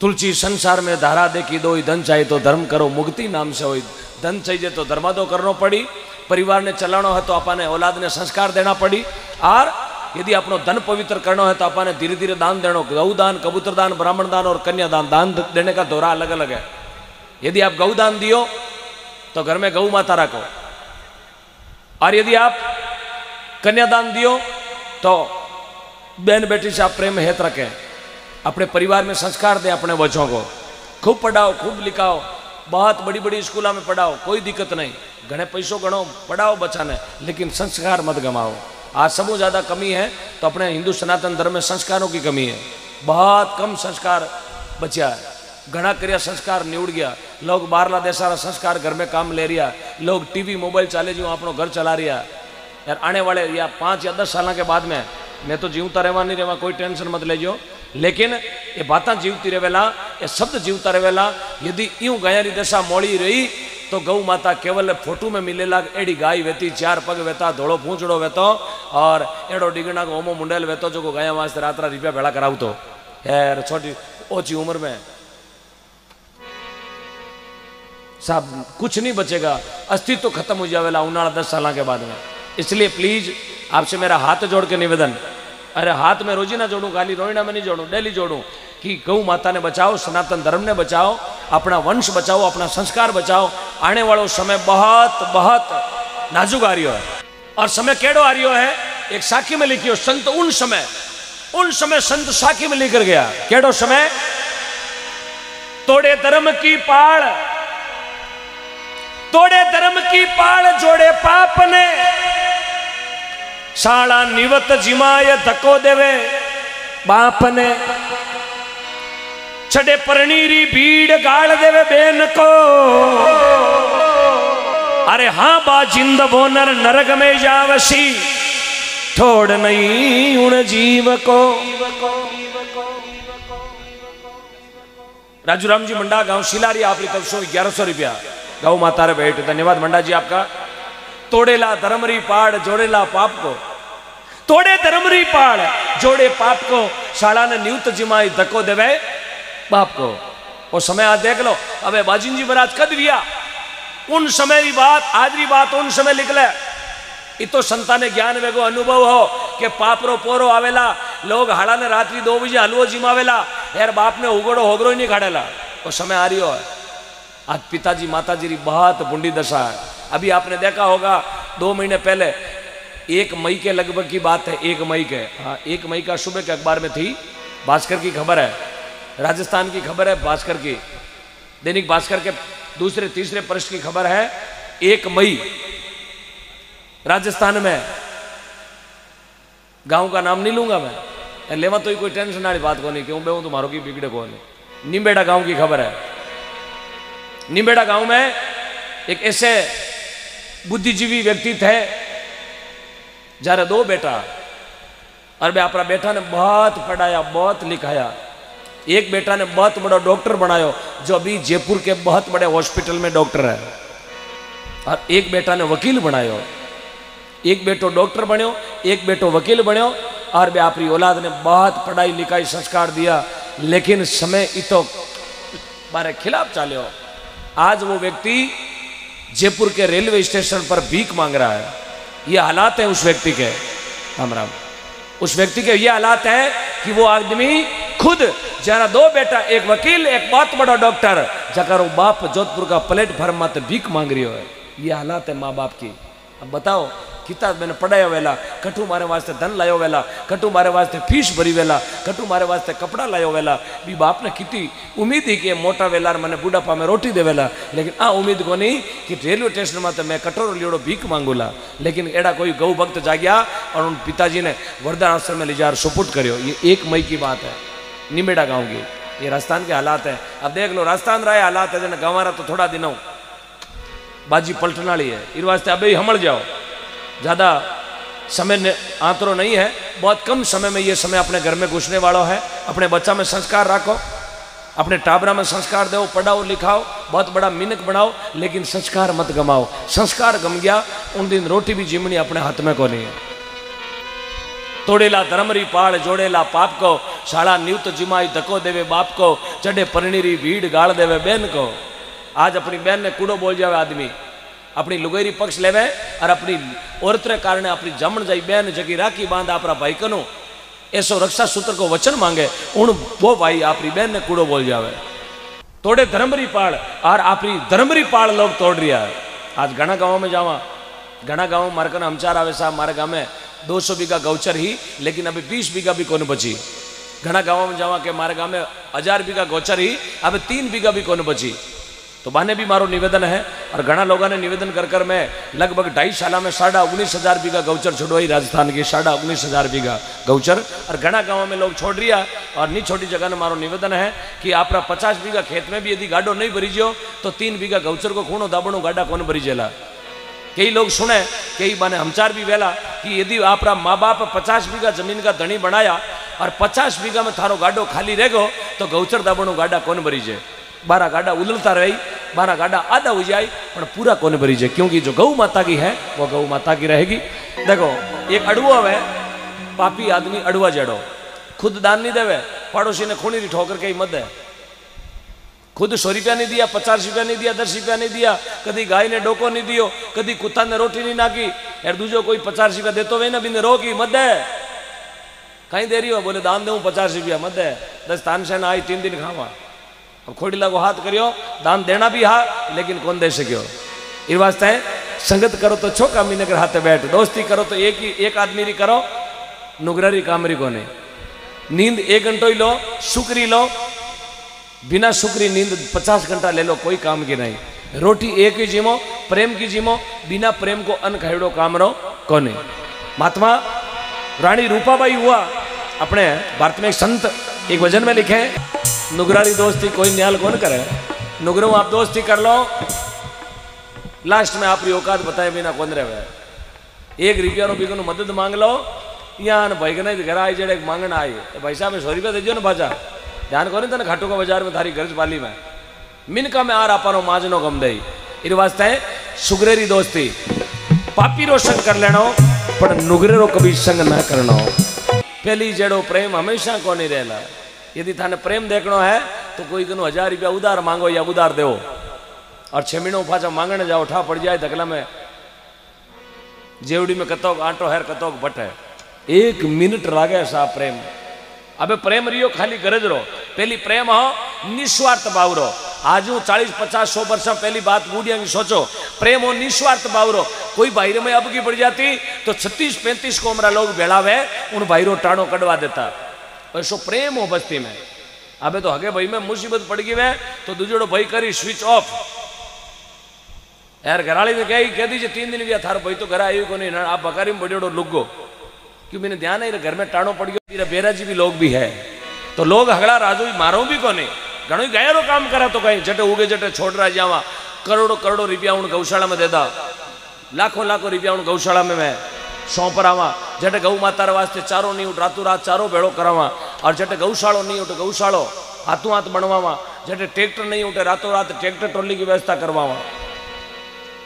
तुलसी संसार में धारा देखी दो, धन चाहिए तो धर्म करो मुक्ति नाम से हो। धन चाहिए तो धर्मादो करनो पड़ी, परिवार ने चलानो है तो आपने औलाद ने संस्कार देना पड़ी, और यदि अपनो धन पवित्र करना है तो आपने धीरे धीरे दान देना। गौदान, कबूतर दान, ब्राह्मण दान और कन्यादान, दान देने का दौरा अलग अलग है। यदि आप गौदान दियो तो घर में गौ माता रखो, और यदि आप कन्यादान दियो तो बहन बेटी से आप प्रेम हेत रखें। अपने परिवार में संस्कार दें अपने बच्चों को, खूब पढ़ाओ, खूब लिखाओ, बहुत बड़ी बड़ी स्कूलों में पढ़ाओ, कोई दिक्कत नहीं, घने पैसों गणो पढ़ाओ बच्चा ने, लेकिन संस्कार मत गमाओ। आज सबसे ज़्यादा कमी है तो अपने हिंदू सनातन धर्म में संस्कारों की कमी है। बहुत कम संस्कार बचा है, घना क्रिया संस्कार निउड़ गया। लोग बाहरला देशा संस्कार घर में काम ले रिया, लोग टीवी मोबाइल चाले जो अपनो घर चला रिया। यार आने वाले या 5 या 10 साल के बाद में मैं तो जीवता रहवा नहीं रहवा, कोई टेंशन मत लेजो, लेकिन ये बातें जीवती रहेला, ये शब्द जीवता रहेला। यदि यूं गयारी दशा मोड़ी रही तो गौ माता केवल फोटो में मिलेला एडी गाय वेती, 4 पग वेता, धोड़ो पूंछड़ो वेतो और एडो डिगना को ओमो मुंडेल वेतो जो गया वास्ते रात रुपया भेड़ा कराव तो यार छोटी ओછી उम्र में साहब कुछ नहीं बचेगा, अस्तित्व खत्म हो जाएगा उन्हाड़ा 10 साल के बाद में। इसलिए प्लीज आपसे मेरा हाथ जोड़ के निवेदन, अरे हाथ में रोजी ना जोड़ूं, खाली रोहिणा में नहीं जोड़ूं, डेली जोड़ूं कि गौ माता ने बचाओ, सनातन धर्म ने बचाओ, अपना वंश बचाओ, अपना संस्कार बचाओ। आने वालों समय बहुत बहुत नाजुक आ रही है, और समय केड़ो आ रही है। एक साखी में लिखियो, संत उन समय संत साखी में लिखकर गया, केड़ो समय, तोड़े धर्म की पाड़, तोड़े धर्म की पाड़ जोड़े पाप ने, शाला निवत जिमाय धक्को देवे बाप ने, छड़े परनीरी भीड़ गाड़ देवे बेन को, अरे हाँ बा जिंद बोनर नरक में जावसी, छोड़ नहीं उन जीव को। राजू राम जी मंडा, गांव शिलारी, आपकी तरफ से 1100 रुपया गौ माता रे भेंट। धन्यवाद मंडा जी आपका। तोड़ेला धर्मरी पाड़ जोड़ेला पाप को, तोड़े धर्मरी पाड़ जोड़े पाप को, शाला ने नियुत जिमाई धक्को देवे बाप को। वो समय आज देख लो, अबे बाजिन जी महाराज कद दिया, उन समय की बात आज की बात उन समय लिख ले। इतो संता ने ज्ञान वेगो अनुभव हो कि पापरो पोरो आवेला, लोग हाड़ा ने रात्रि 2 बजे हलवो जिमावेला, यार बाप ने उगड़ो होगड़ो ही नहीं खाड़ेला। वो समय आ रही हो, आज पिताजी माताजी की बहुत बुंडी दशा है। अभी आपने देखा होगा 2 महीने पहले 1 मई के लगभग की बात है, 1 मई के, हाँ 1 मई का सुबह के अखबार में थी, भास्कर की खबर है, राजस्थान की खबर है, भास्कर की, दैनिक भास्कर के दूसरे तीसरे पृष्ठ की खबर है। 1 मई राजस्थान में, गांव का नाम नहीं लूंगा मैं, लेवा तो कोई टेंशन वाली बात को नहीं, क्यों बेहूं तुम्हारों की बिगड़े को नहीं। निम्बेड़ा गांव की खबर है। निम्बेड़ा गांव में एक ऐसे बुद्धिजीवी व्यक्ति थे जारे 2 बेटा, और वे अपना बेटा ने बहुत पढ़ाया, बहुत लिखाया। एक बेटा ने बहुत बड़ा डॉक्टर बनायो, जो अभी जयपुर के बहुत बड़े हॉस्पिटल में डॉक्टर है, और एक बेटा ने वकील बनायो। एक बेटो डॉक्टर बन्यो, एक बेटो वकील बन्यो, और वे अपनी औलाद ने बहुत पढ़ाई लिखाई संस्कार दिया, लेकिन समय इतो बारे खिलाफ चाल्यो। आज वो व्यक्ति जयपुर के रेलवे स्टेशन पर भीख मांग रहा है। ये हालात है उस व्यक्ति के, राम राम, उस व्यक्ति के ये हालात है कि वो आदमी खुद जरा 2 बेटा, एक वकील, एक बहुत बड़ा डॉक्टर, जकर वो बाप जोधपुर का प्लेटफॉर्म मत भीख मांग रही है। ये हालात है माँ बाप की। अब बताओ, किताब मैंने पढ़ाया वेला, कटू मारे वास्ते धन लायो वेला, कटू मारे वास्ते फीस भरी वेला, कटू मारे वास्ते कपड़ा लायो वेला, भी बाप ने कितनी उम्मीद ही कि मोटा वेला मैंने बुढ़ापा में रोटी दे वेला, लेकिन आ उम्मीद को नहीं कि रेलवे स्टेशन में तो मैं कटोरो लियोड़ो भीख मांगूला। लेकिन एड़ा कोई गौ भक्त जाग्या और उन पिताजी ने वरदान आश्रम में ले जा सुपुर्द करियो। ये 1 मई की बात है, निमेड़ा गाँव की। ये राजस्थान के हालात है। अब देख लो, राजस्थान रहा हालात है, गंवारा तो थोड़ा दिनों बाजी पलटने वाली है। इस वास्ते अब ही हमल जाओ, ज़्यादा समय आंतरो नहीं है, बहुत कम समय में ये समय अपने घर में घुसने वाला है। अपने बच्चा में संस्कार रखो, अपने टाबरा में संस्कार दो, पढ़ाओ लिखाओ, बहुत बड़ा मिनक बनाओ, लेकिन संस्कार मत गमाओ। संस्कार गम गया उन दिन रोटी भी जिमनी अपने हाथ में को नहीं है। तोड़ेला धर्मरी पाड़ जोड़ेला पाप को, शाला न्यूत जिमाई धक्को देवे बाप को, चढ़े परनीरी भीड़ गाड़ देवे बहन को। आज अपनी बहन ने कूड़ो बोल जावे आदमी, अपनी लुगेरी पक्ष लेवे और अपनी औरत रे कारण अपनी जमण जाई बहन जगी राखी बांध अपना भाई कनु ऐसो रक्षा सूत्र को वचन मांगे, उन वो भाई अपनी बहन ने कूड़ो बोल जावे। तोड़े धर्मरी पाड़ और अपनी धर्मरी पाड़ लोग तोड़ रिया है। आज घना गाँव में जावा, घना गाँव मारे कन हमचार आवे साहब, मारे गाँव में 200 बीघा गौचर ही, लेकिन अभी 20 बीघा भी कौन बची। घना गाँव में जावा के मारे गाँव में 1000 बीघा गौचर ही, अभी 3 बीघा भी कौन बची। तो बाने भी मारो निवेदन है और घना लोगों ने निवेदन कर मैं लगभग 2.5 साल में 19,500 बीघा गौचर छोड़वाई राजस्थान की, 19,500 बीघा गौचर और घना गाँव में लोग छोड़ रिया। और नहीं छोटी जगह ने मारो निवेदन है कि आपरा 50 बीघा खेत में भी यदि गाडो नहीं भरी जो तो 3 बीघा गौचर को खूणो दाबणो गाडा कौन भरी जेला। कई लोग सुने, कई बाने हमचार भी वेला कि यदि आपरा माँ बाप 50 बीघा जमीन का धनी बनाया और 50 बीघा में थारो गाडो खाली रहेगो तो गौचर दाबणो गाडा कौन भरी जे। 12 गाडा उललता रही, 12 गाडा आधा हो जाए पर पूरा कौन भरी जाए, क्योंकि जो गौ माता की है वो गौ माता की रहेगी। देखो एक अड़ुआ है, पापी आदमी अड़ुआ जड़ो, खुद दान नहीं देवे, पड़ोसी ने खूनी ठोकर के मत है, खुद 100 रुपया नहीं दिया, 50 रुपया नहीं दिया, 10 रुपया नहीं दिया, कभी गाय ने डोको नहीं दियो, कभी कुत्ता ने रोटी नहीं नाकी, यार दूजो कोई 50 रुपया देते हुए ना बिने रोकी मत है, कहीं दे रही हो, बोले दान दूं 50 रुपया मत है, 10 तानसेन आई 3 दिन खावा। अब खोड़ीला को हाथ करियो, दान देना भी हा लेकिन कौन दे सको। इस वास्ते संगत करो तो छो कामी नगर हाथे बैठ, दोस्ती करो तो एक आदमी री करो, नुगरारी कामरी को नहीं। नींद 1 घंटो ही लो, शुक्री लो, बिना शुक्री नींद 50 घंटा ले लो, कोई काम की नहीं। रोटी एक ही जीमो, प्रेम की जीमो, बिना प्रेम को अन्न खाइड़ो काम रो कोने। महात्मा रानी रूपाबाई हुआ, अपने भारत में एक संत एक वचन में लिखे, नुगरारी दोस्ती कोई न्याल कौन करे, नुगरो आप दोस्ती कर लो, लास्ट में आपकी औकात बताए बिना कौन रहे। 1 रुपया रो भी मदद मांग लो, यहाँ भाई के घर आई जड़े मांगना आई, भाई साहब 100 रुपया दीजिए ना बाजा, ध्यान को नहीं था ना घाटों का बाजार में थारी गर्ज बाली में मिनका में आ रहा पारो माजनो गम दई। इन वास्ते सुगरेरी दोस्ती, पापी रो संग कर लेनो पर नुगरे रो कभी संग न करनो। पहली जड़ो प्रेम हमेशा को नहीं रहला। यदि थाने प्रेम देखनो है तो कोई कनु 1000 रुपया उधार मांगो या उधार दो, और 6 महीनों पाचा मांगने जाओ, ठा पड़ जाए धकला में जेवड़ी में कतोक आटो है कतोक भट्ट है, 1 मिनट लागे सा प्रेम। अबे प्रेम रियो खाली गरज रो, पहली प्रेम हो निस्वार्थ भाव रो। आज 40, 50, 100 वर्ष पहली बात बूढ़िया की सोचो, प्रेम हो निस्वार्थ भाव रो। कोई भाई में अब की पड़ जाती तो 36, 35 को हमारा लोग बेड़ावे, उन भाई रो टाणो कटवा देता, ऐसो प्रेम हो बस्ती में। अबे तो हगे भाई में मुसीबत पड़ गई है तो दूजोड़ो भाई करी स्विच ऑफ। यार घराली ने कह दीजिए 3 दिन गया थारो भाई तो घर आई को नहीं, आप बकारी में बड़े लुगो, क्यों मैंने ध्यान है घर में टाणो पड़ गया। मेरा बेराजी भी लोग भी है तो लोग हगड़ा राजू मारो भी को नहीं, घणो गया रो काम करा तो कहीं जटे उगे जटे छोड़ रहा जावा, करोड़ों करोड़ों रुपया उन गौशाला में देता, लाखों लाखों रुपया उन गौशाला में मैं सौंप रहा। जटे गौ माता वास्ते चारो नहीं उठ, रातों रात चारो भेड़ो करावा, और जटे गौशालो नहीं उठे गौशालो हाथों हाथ बनवावा, जटे ट्रैक्टर नहीं उठे रातों रात ट्रैक्टर ट्रॉली की व्यवस्था करवावा।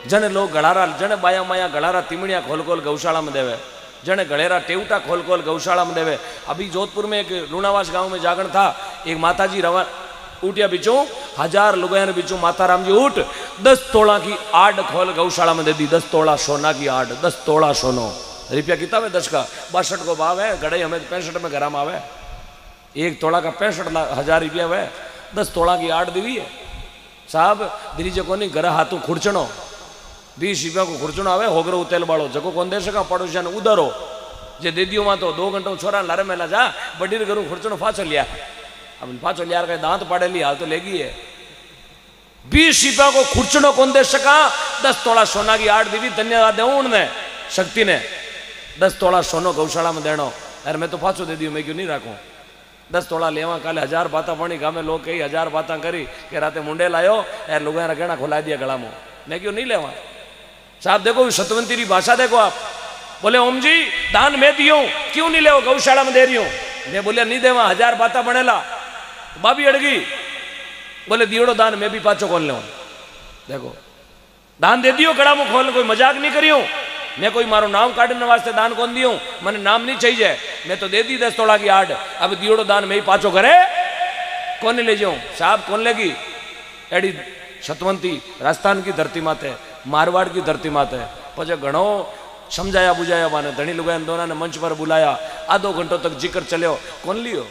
जने लोग गड़ारा, जने बाया माया गड़ारा तिमड़िया खोल खोल गौशाला में देवे, जने गड़ेरा टेवटा खोल खोल गौशाला में देवे। अभी जोधपुर में एक लूणावास गांव में जागरण था, एक माताजी रवा उठिया बिचों 1000 लुगाया ने बिचों माता राम जी उठ 10 तोला की आड़ खोल गौशाला में दे दी, 10 तोला सोना की आड़, 10 तोला सोनो। रुपया कितना है 10 का 62 को भाव है, गड़े हमें 65 में घरा में आवे, 1 तोला का 65,000 रुपया है, 10 तोला की आड़ दी है साहब। दिरीजे को नहीं घर हाथों खुर्चनो 20 रुपया को खुर्चनो आवे, होगरो तेल बाड़ो जको कौन दे सका, पड़ोसिया ने उधरो जे दे दियो मां तो 2 घंटों छोरा लारे मेला जा बड़ी घरों खुर्चनो फाचो लिया। अब फाचो लिया का दांत पाड़े ली हाल तो लेगी है। 20 रुपया को खुर्चनो कौन दे सका, 10 तोला सोना की आड़ दी, धन्यवाद दे उन्हें शक्ति ने। 10 तोला सोनो गौशाला में देनो, यार मैं तो फाचो दे दियो, मैं क्यों नहीं राखूं। 10 तोला लेवा काले 1000 बाता पड़ी गामे लोग कई 1000 बाता करी कि राते मुंडे लायो यार लोगों ने गहना खुला दिया गला में, मैं क्यों नहीं लेवा साहब। देखो सतवंती की भाषा देखो आप, बोले ओम जी दान मैं दियो क्यों नहीं ले, गौशाला में दे रही हूं। मैं बोलिया नहीं देवा, 1000 बाता बनेला, बाबी अड़गी बोले दियोड़ो दान मैं भी पाचो खोल ले। देखो दान दे दियो गड़ा में खोल, कोई मजाक नहीं करियो, मैं कोई मारो नाम काटने वास्ते दान कौन दियो, मैंने नाम नहीं चाहिए। मैं तो दे दी 10 तोला की आड़, अब दियोड़ो दान में ही पाचो करे कौन ले जाऊं साहब, कौन लेगी? एडी सतवंती राजस्थान की धरती माते, मारवाड़ की धरती माते। पछे घणो समझाया बुझाया माने धनी लुगाई दोनों ने मंच पर बुलाया, आधो घंटों तक जिक्र चलो, कौन लियो?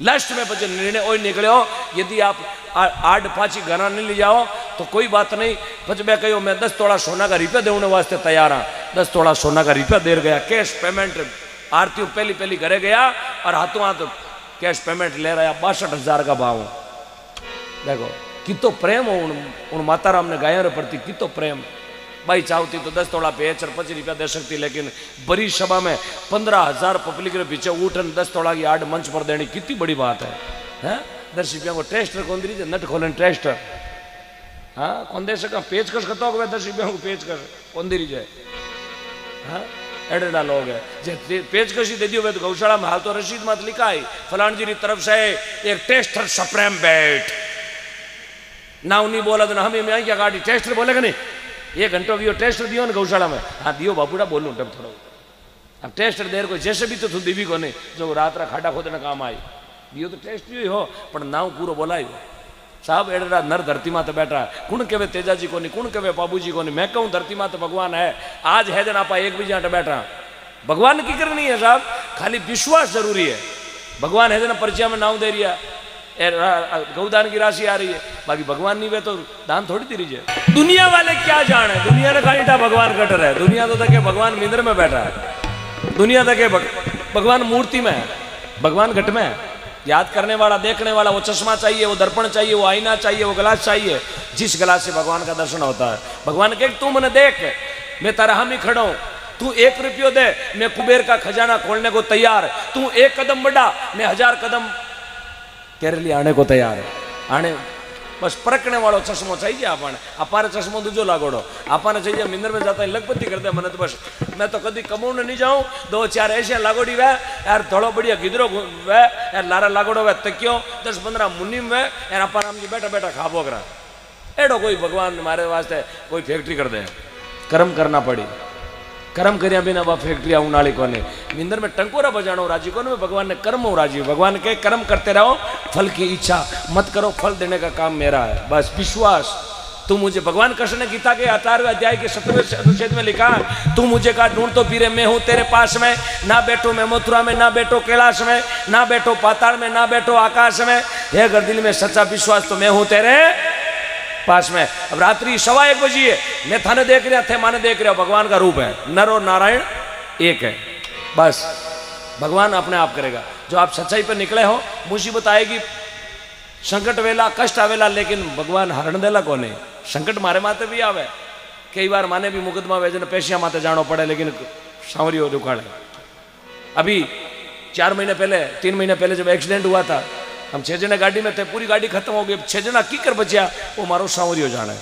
लास्ट में पछे निर्णय ओई निकलो, यदि आप आड़ पाची घना नहीं ले जाओ तो कोई बात नहीं। पछे मैं कहो मैं 10 तोला सोना का रुपया देने वास्ते तैयार हाँ। 10 तोला सोना का रुपया दे गया, कैश पेमेंट। आरती पहली घरे गया और हाथों हाथ कैश पेमेंट ले रहा, 62,000 का भाव। देखो कितो प्रेम हो उन माता राम ने गायों रे प्रति, कितो प्रेम। भाई चाहती तो 10 तोला बेच और 25 रुपया दे सकती, लेकिन बड़ी सभा में 15,000 पब्लिक के पीछे उठन 10 तोला की आड़ मंच पर देनी कितनी बड़ी बात है। 10 रुपया को टेस्टर कौन दी, नट खोलन टेस्टर, हाँ कौन दे सका? पेचकश करता होगा 10 रुपया को पेचकश कौन दी जाए? हाँ एडेडा लोग है जे पेचकशी दे दियो तो गौशाला में हाल तो रसीद मत लिखा है फलान जी की तरफ से एक टेस्टर सप्रेम बैट ना नहीं बोला तो ना हमें मैं क्या गाड़ी टेस्टर बोलेगा नहीं, 1 घंटों भी टेस्टर दियो ना गौशाला में, हाँ दियो बापूड़ा बोलूँ तब थोड़ा। अब टेस्टर देर को जैसे भी तो तू दीवी को नहीं जो रात रा खाटा खोदने काम आई दियो तो टेस्ट भी हो, पर नाव पूरा बोलाई साहब। एडरा नर धरती माते बैठा कुण कहे तेजाजी को नहीं, कुण कहे बाबूजी को नहीं, मैं कहूँ धरती माते भगवान है। आज है जन आप एक भी जाट बैठा, भगवान की करनी है साहब, खाली विश्वास जरूरी है। भगवान है जन परिचय में नाव दे रिया, गौदान की राशि आ रही है, बाकी भगवान नहीं वे तो दान थोड़ी दे रही है। दुनिया वाले क्या जाने, दुनिया ने खाली भगवान कट रहा है, दुनिया तो तक भगवान मिंद्र में बैठा है, दुनिया तक भगवान मूर्ति में है, भगवान घट में है। याद करने वाला, देखने वाला, वो चश्मा चाहिए, वो दर्पण चाहिए, वो आईना चाहिए, वो गिलास चाहिए, जिस गिलास से भगवान का दर्शन होता है। भगवान कहे तू मैंने देख, मैं तारा हामी खड़ा हूं, तू 1 रुपयो दे, मैं कुबेर का खजाना खोलने को तैयार, तू 1 कदम बढ़ा, मैं 1000 कदम तेरे लिए आने को तैयार है। आने बस परखने वालों चश्मो चाहिए आपने, अपारे चश्मो दूजो लागोड़ो आपने चाहिए। मिंदर में जाता है लखपति कर दे, मैंने तो बस मैं तो कभी कमाने नहीं जाऊँ, 2-4 ऐसे लागोड़ी वे यार, थोड़ा बढ़िया गिदरो वे यार, लारा लागोड़ो वे तकियो 10-15 मुनिम वे यार, अपा राम जी बैठा बैठा खाबो करा। एडो कोई भगवान हमारे वास्ते कोई फैक्ट्री कर दे, कर्म करना पड़ी, कर्म करिया बिना वह फैक्ट्री उनाली को नहीं। मिंदर में टंकोरा बजानो राजी को नहीं, भगवान ने कर्म हो राजी, भगवान के कर्म करते रहो, फल की इच्छा मत करो, फल देने का काम मेरा है, बस विश्वास। तू मुझे, भगवान कृष्ण ने गीता के 18वें अध्याय के 17वें अनुच्छेद में लिखा, तू मुझे का ढूंढ तो फिरे, मैं हूं तेरे पास में, ना बैठो मैं मथुरा में, ना बैठो कैलाश में, ना बैठो पाताल में, ना बैठो आकाश में, हे अगर दिल में सच्चा विश्वास तो मैं हूं तेरे पास में। अब रात्रि 1:15 बजे मैं थाने देख रहा थे, माने देख रहा, भगवान का रूप है, नर और नारायण एक है, बस भगवान अपने आप करेगा। जो आप सच्चाई पर निकले हो, मुसीबत आएगी, संकट वेला, कष्ट आवेला, लेकिन भगवान हरण देला को नहीं। संकट मारे माते भी आवे, कई बार माने भी मुकदमा वेजन पैसिया माते जानो पड़े, लेकिन सांवरियो रुकाड़े। अभी 4 महीने पहले, 3 महीने पहले जब एक्सीडेंट हुआ था, हम 6 जने गाड़ी में थे, पूरी गाड़ी खत्म हो गई, 6 जना कीकर बचिया वो मारो सांवरियो जाने,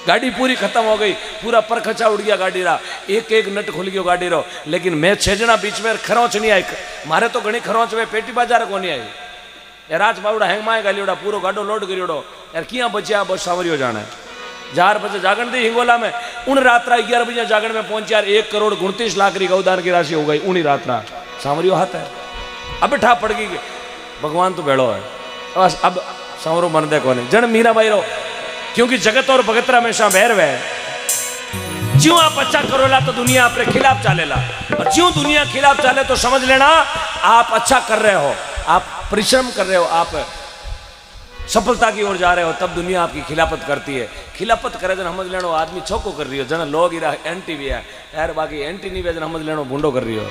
गाड़ी पूरी खत्म हो गई, पूरा परखचा उड़ गया गाड़ी रा, एक नट खुल गयो गाड़ी रो, लेकिन मैं 6 जना बीच में खरोच नहीं आई, मारे तो घनी खरोच वे पेटी बाजार को नहीं आई यार, राज बावड़ा हैंग माए गालीड़ा, पूरा गाडो लोड करियोड़ो यार, किया बचिया बस सांवरियो जाने। 4 बजे जागरण थी हिंगोला में, उन रात्रा 11 बजे जागरण में पहुंच यार, 1,29,00,000 की गौदान की राशि हो गई उन्हीं रात्रा, सांवरियो हाथ है। अब ठा पड़ गई, भगवान तो बेड़ो है, बस अब सांवरो मन दे कोने जन मीरा भाई रो, क्योंकि जगत और भगतरा हमेशा बैर वे। ज्यों आप अच्छा करोला तो दुनिया अपने खिलाफ चालेला, और ज्यों दुनिया खिलाफ चाले तो समझ लेना आप अच्छा कर रहे हो, आप परिश्रम कर रहे हो, आप सफलता की ओर जा रहे हो, तब दुनिया आपकी खिलाफत करती है। खिलाफत करे जन समझ लेनो आदमी छोको कर रही हो, जन लोग एंटी भी है यार, बाकी एंटी नहीं वे जन समझ लेनो भूंडो कर रही हो।